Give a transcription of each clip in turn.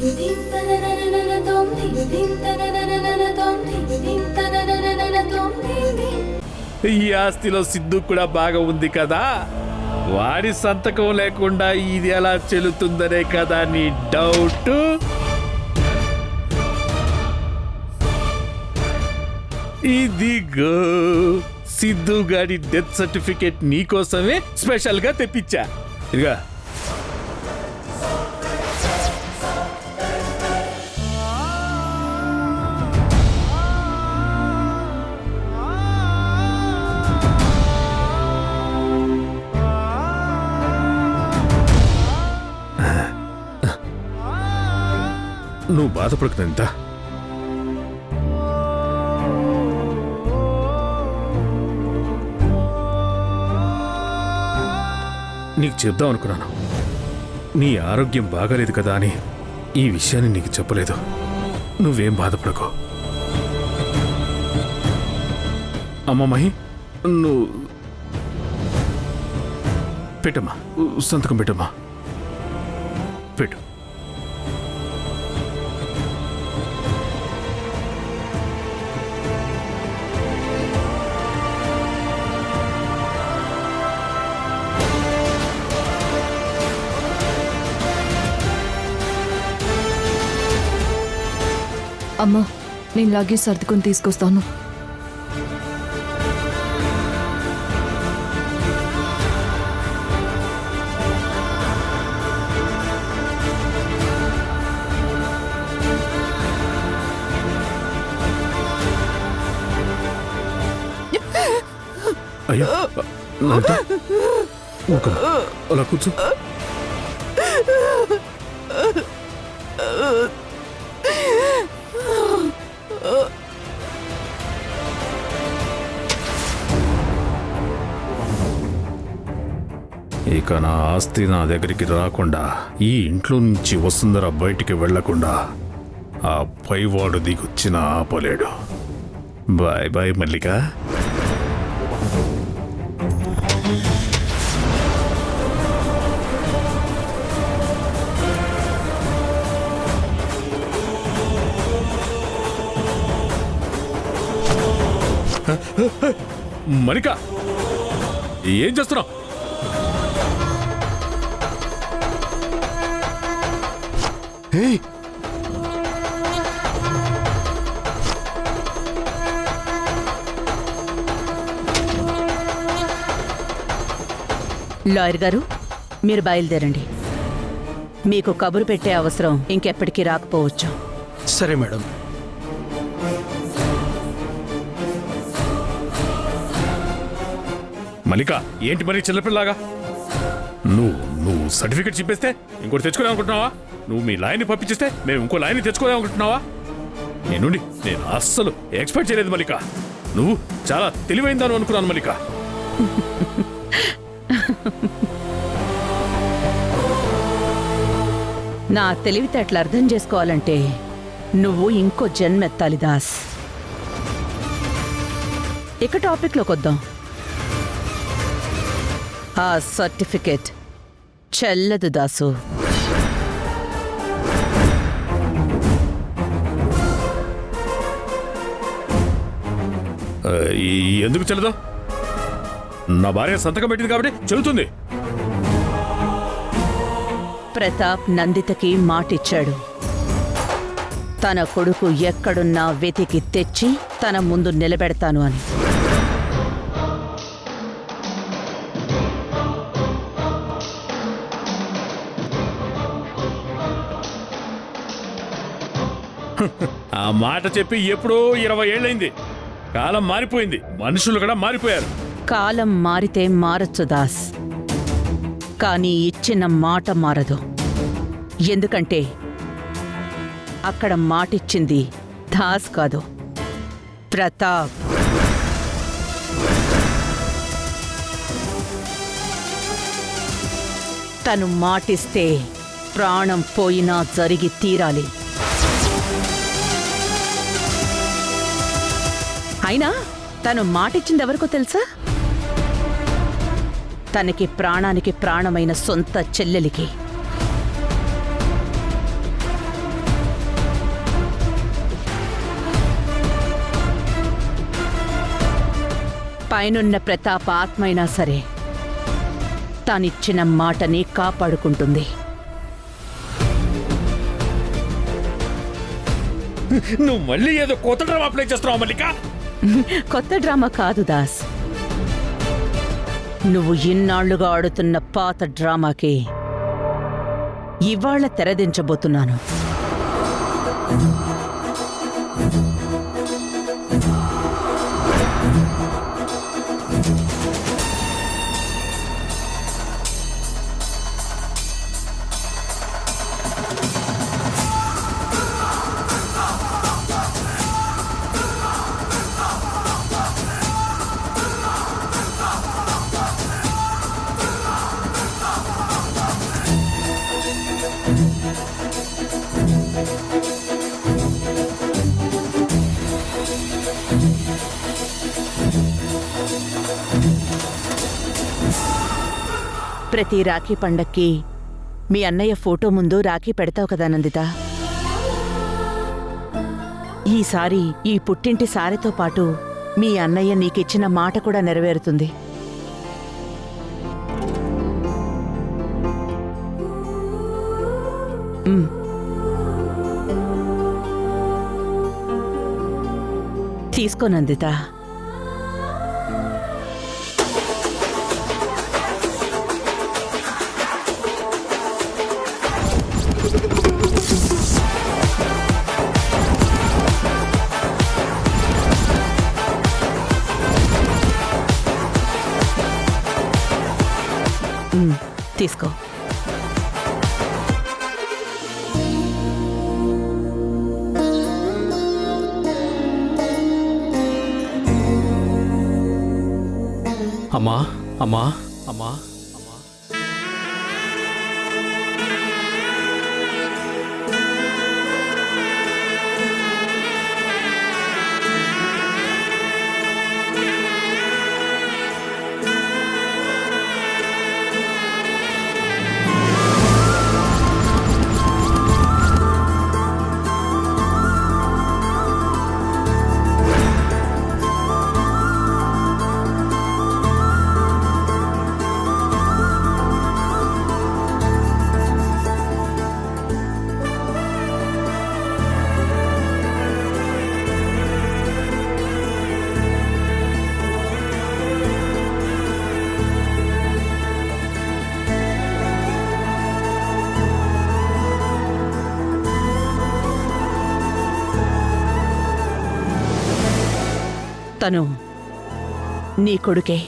ఈ ఆస్తిలో సిద్ధు కూడా బాగా ఉంది కదా, వాడి సంతకం లేకుండా ఇది ఎలా చెల్లుతుందనే కదా నీ డౌట్. ఇదిగో సిద్ధు గాడి డెత్ సర్టిఫికేట్ నీకోసమే స్పెషల్ గా తెప్పించా. ఇదిగా నువ్వు బాధపడుకున్నంత నీకు చెప్దాం అనుకున్నాను. నీ ఆరోగ్యం బాగాలేదు కదా అని ఈ విషయాన్ని నీకు చెప్పలేదు. నువ్వేం బాధపడకు. అమ్మ మహి, నువ్వు పెట్టమ్మా, సంతకం పెట్టమ్మా, పెట్టు. అమ్మా, నేను లగేజ్ సర్దుకొని తీసుకొస్తాను. అయ్యా అలా కూర్చో. ఇక నా ఆస్తి నా దగ్గరికి రాకుండా, ఈ ఇంట్లో నుంచి వసుంధర బయటికి వెళ్లకుండా ఆ పైవాడు దిగొచ్చిన ఆపలేడు. బాయ్ బాయ్ మల్లిక. మల్లిక, ఏం చేస్తున్నావు? లాయర్ గారు, మీరు బయలుదేరండి. మీకు కబురు పెట్టే అవసరం ఇంకెప్పటికీ రాకపోవచ్చు. సరే మేడం. మల్లిక, ఏంటి మరి చిన్నపిల్లలాగా? నువ్వు సర్టిఫికెట్ చెప్పేస్తే ఇంకోటి తెచ్చుకోలే అనుకుంటున్నావా? నువ్వు మీ లాయన్ని పంపించేస్తే మేము ఇంకో లాయన్ని తెచ్చుకోలే అనుకుంటున్నావా? నేను అస్సలు ఎక్స్పెక్ట్ చేయలేదు మల్లిక. నువ్వు చాలా తెలివైందాను అనుకున్నాను మల్లిక. నా తెలివితేటలు అర్థం చేసుకోవాలంటే నువ్వు ఇంకో జన్మెత్తాలి దాస్. ఇక టాపిక్లోకి వద్దాం. ఆ సర్టిఫికెట్ చెల్లదు దాసు. ఎందుకు చెల్లదు? నా భార్య సంతకం పెట్టింది కాబట్టి చెల్లుతుంది. ప్రతాప్ నందితకి మాటిచ్చాడు. తన కొడుకు ఎక్కడున్నా వెతికి తెచ్చి తన ముందు నిలబెడతాను అని. ఆ మాట చెప్పి ఎప్పుడో 20 ఏళ్ళైంది. కాలం మారిపోయింది, మనుషులు కూడా మారిపోయారు. కాలం మారితే మారచ్చు దాస్, కానీ ఇచ్చిన మాట మారదు. ఎందుకంటే అక్కడ మాటిచ్చింది దాస్ కాదు, ప్రతాప్. తను మాటిస్తే ప్రాణం పోయినా జరిగి తీరాలి. అయినా తను మాటిచ్చింది ఎవరికో తెలుసా? తనకి ప్రాణానికి ప్రాణమైన సొంత చెల్లెలికి. పైనున్న ప్రతాప ఆత్మైనా సరే తానిచ్చిన మాటని కాపాడుకుంటుంది. నువ్వు మళ్ళీ ఏదో కొత్త డ్రామా ప్లే చేస్తున్నావు మల్లిక. కొత్త డ్రామా కాదు దాస్, నువ్వు ఇన్నాళ్లుగా ఆడుతున్న పాత డ్రామాకి ఇవాళ తెరదించబోతున్నాను. ప్రతి రాఖీ పండక్కి మీ అన్నయ్య ఫోటో ముందు రాఖీ పెడతావు కదా నందిత. ఈసారి ఈ పుట్టింటి సారెతో పాటు మీ అన్నయ్య నీకిచ్చిన మాట కూడా నెరవేరుతుంది. తీసుకో నందిత. తీసుకో. అమ్మా అమ్మా అమ్మా అమ్మా. తను నీ కొడుకే.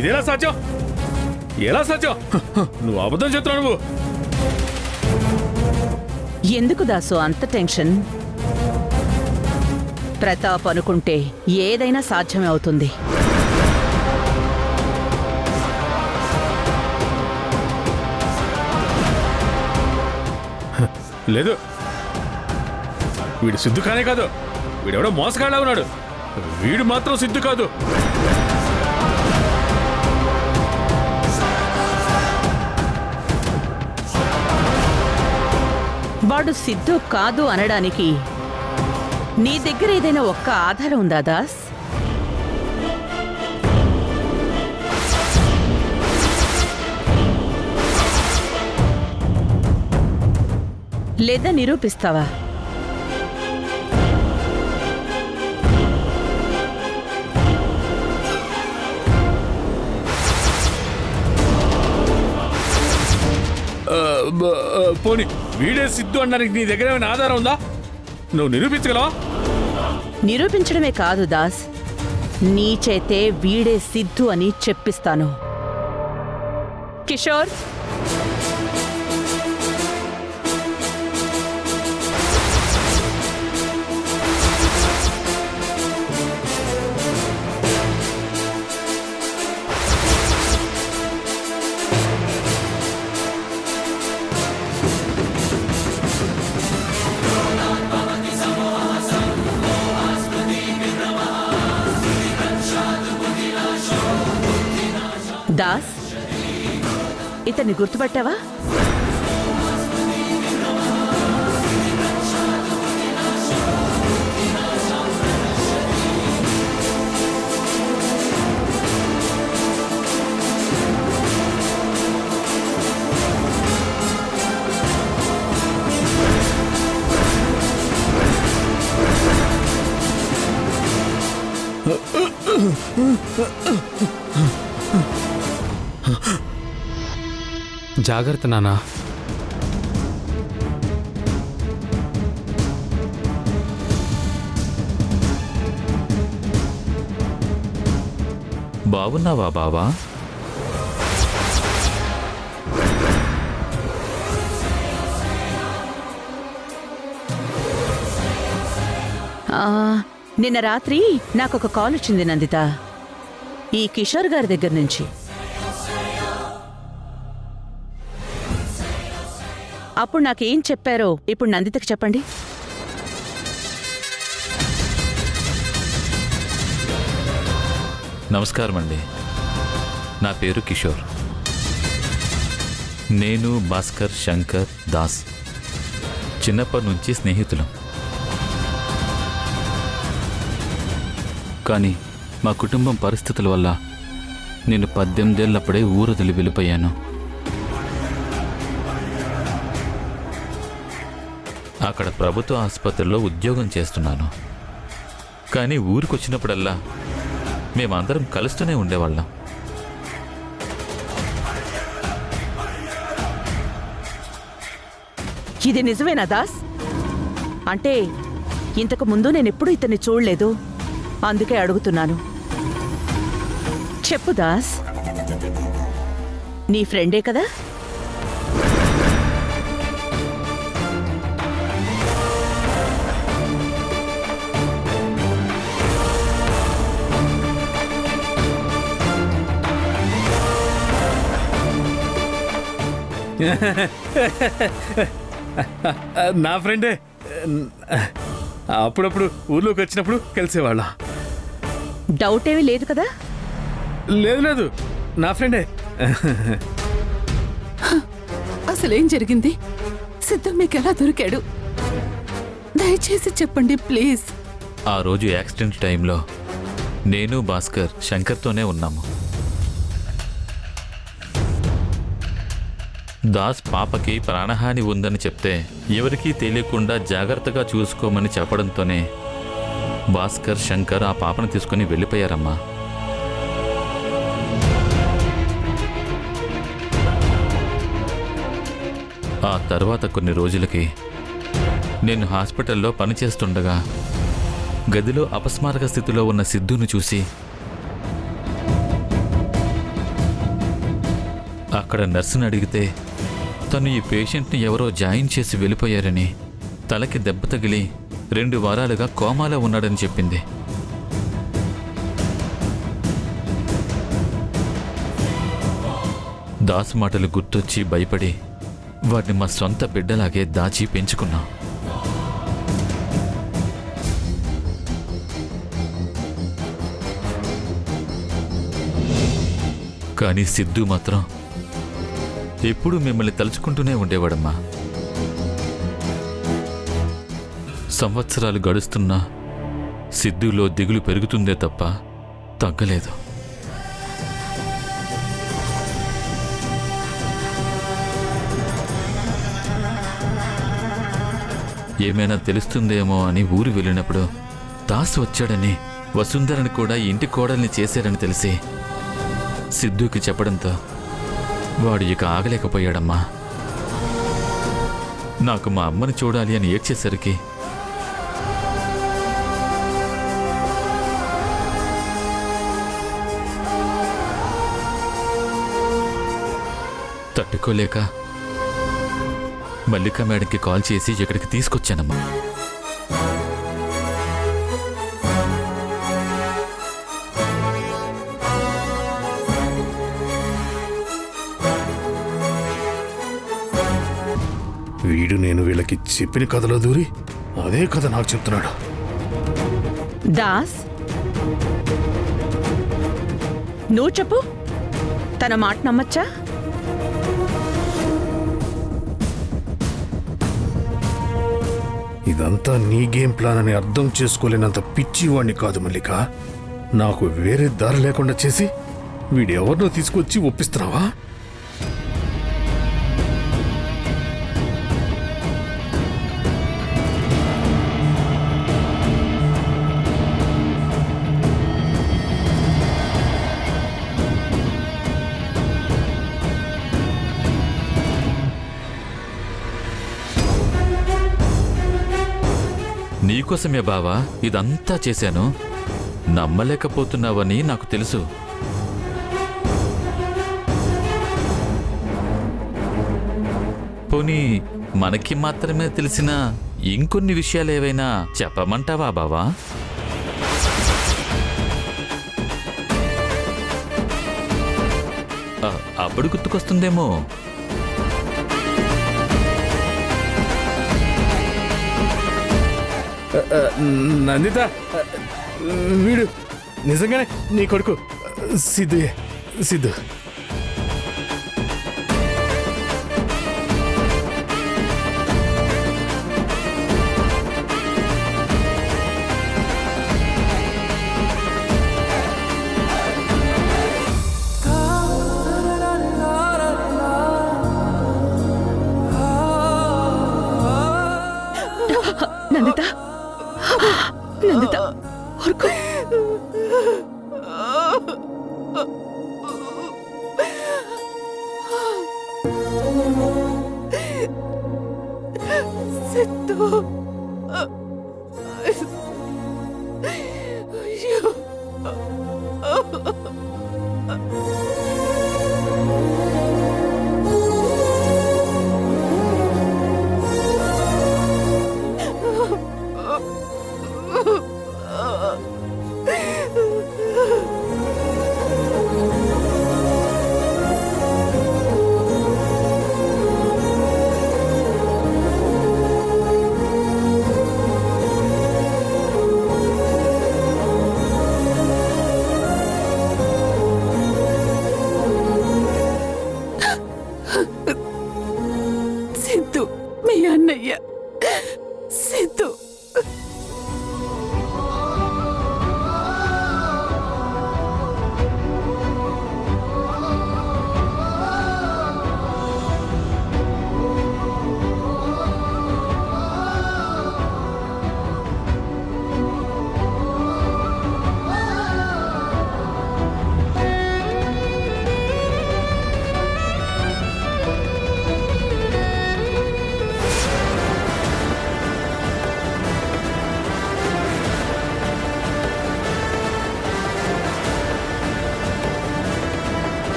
ఇదేలా సాధ్యం? ఎలా సాధ్యం? నువ్వు అబద్ధం చెప్తున్నావు. నువ్వు ఎందుకు దాసు అంత టెన్షన్? ప్రతాప్ అనుకుంటే ఏదైనా సాధ్యమే అవుతుంది. లేదు, వీడు సిద్ధు కానే కాదు. వీడెవడో మోసగాళ్ళ ఉన్నాడు. వీడు మాత్రం సిద్ధు కాదు. వాడు సిద్ధు కాదు అనడానికి నీ దగ్గర ఏదైనా ఒక్క ఆధారం ఉందా దాస్? లేదా నిరూపిస్తావా? పోనీ వీడే సిద్ధు అనడానికి నీ దగ్గర ఏమైనా ఆధారం ఉందా? నువ్వు నిరూపించగలవా? నిరూపించడమే కాదు దాస్, నీ చేతే వీడే సిద్ధు అని చెప్పిస్తాను. కిషోర్, దాస్, ఇతన్ని గుర్తుపట్టావా? జాగ్రత్త నానా. బాగున్నావా బావా? నిన్న రాత్రి నాకొక కాల్ వచ్చింది నందిత, ఈ కిషోర్ గారి దగ్గర నుంచి. అప్పుడు నాకేం చెప్పారో ఇప్పుడు నందితకి చెప్పండి. నమస్కారం అండి, నా పేరు కిషోర్. నేను భాస్కర్, శంకర్, దాస్ చిన్నప్పటి నుంచి స్నేహితులం. కానీ మా కుటుంబం పరిస్థితుల వల్ల నేను 18 ఏళ్లప్పుడే ఊరొదిలి వెళ్ళిపోయాను. అక్కడ ప్రభుత్వ ఆసుపత్రిలో ఉద్యోగం చేస్తున్నాను. కానీ ఊరికొచ్చినప్పుడల్లా మేమందరం కలుస్తూనే ఉండేవాళ్ళం. ఇది నిజమేనా దాస్? అంటే ఇంతకు ముందు నేనెప్పుడు ఇతన్ని చూడలేదు, అందుకే అడుగుతున్నాను. చెప్పు దాస్, నీ ఫ్రెండే కదా? నా ఫ్రెండే. అప్పుడప్పుడు ఊర్లోకి వచ్చినప్పుడు కలిసేవాళ్ళ. డౌట్ ఏమీ లేదు కదా? లేదు లేదు, నా ఫ్రెండే. అసలేం జరిగింది? సిద్ధు మీకెలా దొరికాడు? దయచేసి చెప్పండి ప్లీజ్. ఆ రోజు యాక్సిడెంట్ టైంలో నేను, భాస్కర్, శంకర్తోనే ఉన్నాము. దాస్ పాపకి ప్రాణహాని ఉందని చెప్తే ఎవరికీ తెలియకుండా జాగ్రత్తగా చూసుకోమని చెప్పడంతోనే భాస్కర్, శంకర్ ఆ పాపను తీసుకుని వెళ్ళిపోయారమ్మా. ఆ తర్వాత కొన్ని రోజులకి నేను హాస్పిటల్లో పనిచేస్తుండగా గదిలో అపస్మారక స్థితిలో ఉన్న సిద్ధును చూసి అక్కడ నర్సును అడిగితే తను ఈ పేషెంట్ని ఎవరో జాయిన్ చేసి వెళ్ళిపోయారని, తలకి దెబ్బ తగిలి 2 వారాలుగా కోమాలో ఉన్నాడని చెప్పింది. దాసు మాటలు గుర్తొచ్చి భయపడి వాటిని మా సొంత బిడ్డలాగే దాచి పెంచుకున్నాం. కానీ సిద్ధు మాత్రం ఎప్పుడూ మిమ్మల్ని తలుచుకుంటూనే ఉండేవాడమ్మా. సంవత్సరాలు గడుస్తున్నా సిద్ధులో దిగులు పెరుగుతుందే తప్ప తగ్గలేదు. ఏమైనా తెలుస్తుందేమో అని ఊరు వెళ్ళినప్పుడు దాసు వచ్చాడని, వసుంధరని కూడా ఇంటి కోడల్ని చేశారని తెలిసి సిద్ధుకి చెప్పడంతో వాడు ఇక ఆగలేకపోయాడమ్మా. నాకు మా అమ్మని చూడాలి అని ఏడ్చేసరికి తట్టుకోలేక మల్లికా మేడంకి కాల్ చేసి ఇక్కడికి తీసుకొచ్చానమ్మా. వీడు నేను వీళ్ళకి చెప్పిన కథలో దూరి అదే కథ నాకు చెప్తున్నాడు. దాస్, నువ్వు చెప్పు, తన మాట నమ్మచ్చా? ఇదంతా నీ గేమ్ ప్లాన్ అని అర్థం చేసుకోలేనంత పిచ్చివాణ్ణి కాదు మల్లిక. నాకు వేరే దారి లేకుండా చేసి వీడెవరినో తీసుకొచ్చి ఒప్పిస్తున్నావా? నీకోసమే బావా ఇదంతా చేశాను. నమ్మలేకపోతున్నావని నాకు తెలుసు. పోనీ మనకి మాత్రమే తెలిసిన ఇంకొన్ని విషయాలేవైనా చెప్పమంటావా బావా? అప్పుడు గుర్తుకొస్తుందేమో. నందిత, వీడు నిజంగానే నీ కొడుకు సిద్ధు. సిద్ధు నందిత, నందిత, ఊరుకో. సిద్ధు, అయ్యో. సిద్ధు, మీ అన్నయ్య సిద్ధు.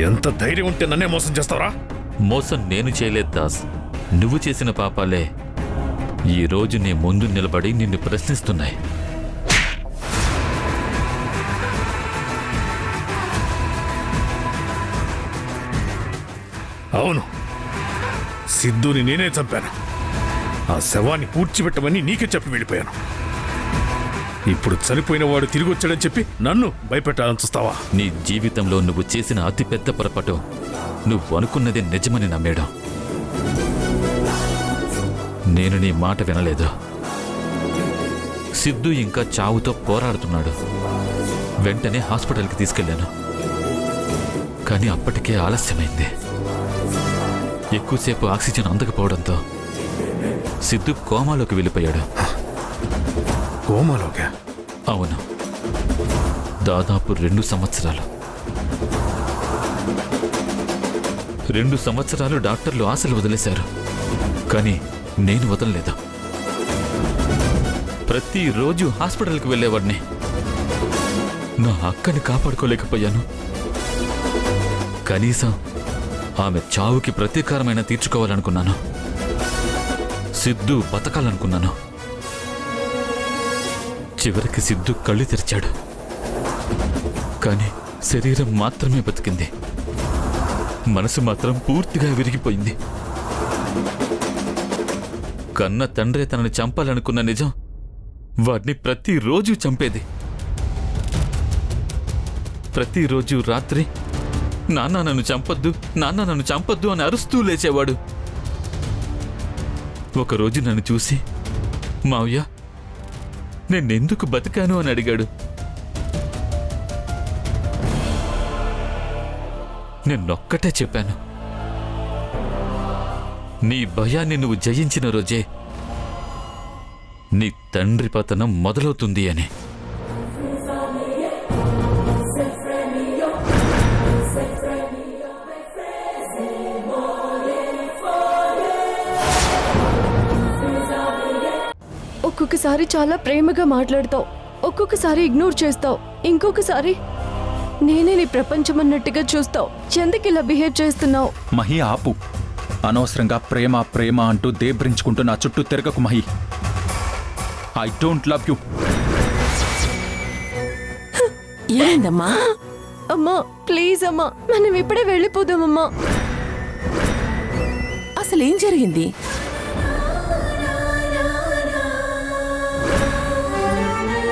ఎంత ధైర్యం ఉంటే నన్నే మోసం చేస్తావరా? మోసం నేను చేయలేదు దాస్. నువ్వు చేసిన పాపాలే ఈరోజు నీ ముందు నిలబడి నిన్ను ప్రశ్నిస్తున్నాయి. అవును, సిద్ధుని నేనే చంపాను. ఆ శవాన్ని పూడ్చిపెట్టమని నీకే చెప్పి వెళ్ళిపోయాను. ఇప్పుడు చనిపోయిన వాడు తిరిగి వచ్చాడని చెప్పి నన్ను భయపెట్టాలని చూస్తావా? నీ జీవితంలో నువ్వు చేసిన అతిపెద్ద పొరపాటు నువ్వు అనుకున్నది నిజమని నమ్మేయడం. నేను నీ మాట వినలేదు. సిద్ధు ఇంకా చావుతో పోరాడుతున్నాడు. వెంటనే హాస్పిటల్కి తీసుకెళ్లాను. కానీ అప్పటికే ఆలస్యమైంది. ఎక్కువసేపు ఆక్సిజన్ అందకపోవడంతో సిద్ధు కోమాలోకి వెళ్ళిపోయాడు. కోమాలోకా? అవును, దాదాపు 2 సంవత్సరాలు. 2 సంవత్సరాలు డాక్టర్లు ఆశలు వదిలేశారు. కానీ నేను వదలలేదు. ప్రతిరోజు హాస్పిటల్కి వెళ్ళేవాడిని. నా అక్కని కాపాడుకోలేకపోయాను. కనీసం ఆమె చావుకి ప్రతీకారమైన తీర్చుకోవాలనుకున్నాను. సిద్ధు బతకాలనుకున్నాను. చివరికి సిద్ధు కళ్ళు తెరిచాడు. కానీ శరీరం మాత్రమే బతికింది. మనసు మాత్రం పూర్తిగా విరిగిపోయింది. కన్న తండ్రే తనని చంపాలనుకున్న నిజం వాడిని ప్రతిరోజు చంపేది. ప్రతిరోజు రాత్రి నాన్న నన్ను చంపొద్దు, నాన్న నన్ను చంపొద్దు అని అరుస్తూ లేచేవాడు. ఒకరోజు నన్ను చూసి, మావయ్య నేనెందుకు బతికాను అని అడిగాడు. నేనొక్కటే చెప్పాను, నీ భయాన్ని నువ్వు జయించిన రోజే నీ తండ్రి పతనం మొదలవుతుంది అని. ఒక్కొక్కసారి చాలా ప్రేమగా మాట్లాడతావు, ఒక్కొక్కసారి ఇగ్నోర్ చేస్తావు, ఇంకొకసారి నేనే నీ ప్రపంచం అన్నట్టుగా చూస్తావు. ఎందుకు ఇలా బిహేవ్ చేస్తున్నావు? మహి ఆపు. అనవసరంగా ప్రేమ ప్రేమ అంటూ దేబ్రించుకుంటూ నా చుట్టూ తిరగకు Mahi. I don't love you. ఏందమ్మా? అమ్మా ప్లీజ్ అమ్మా, మనం ఇప్పుడే వెళ్ళిపోదామమ్మా. అసలేం జరిగింది?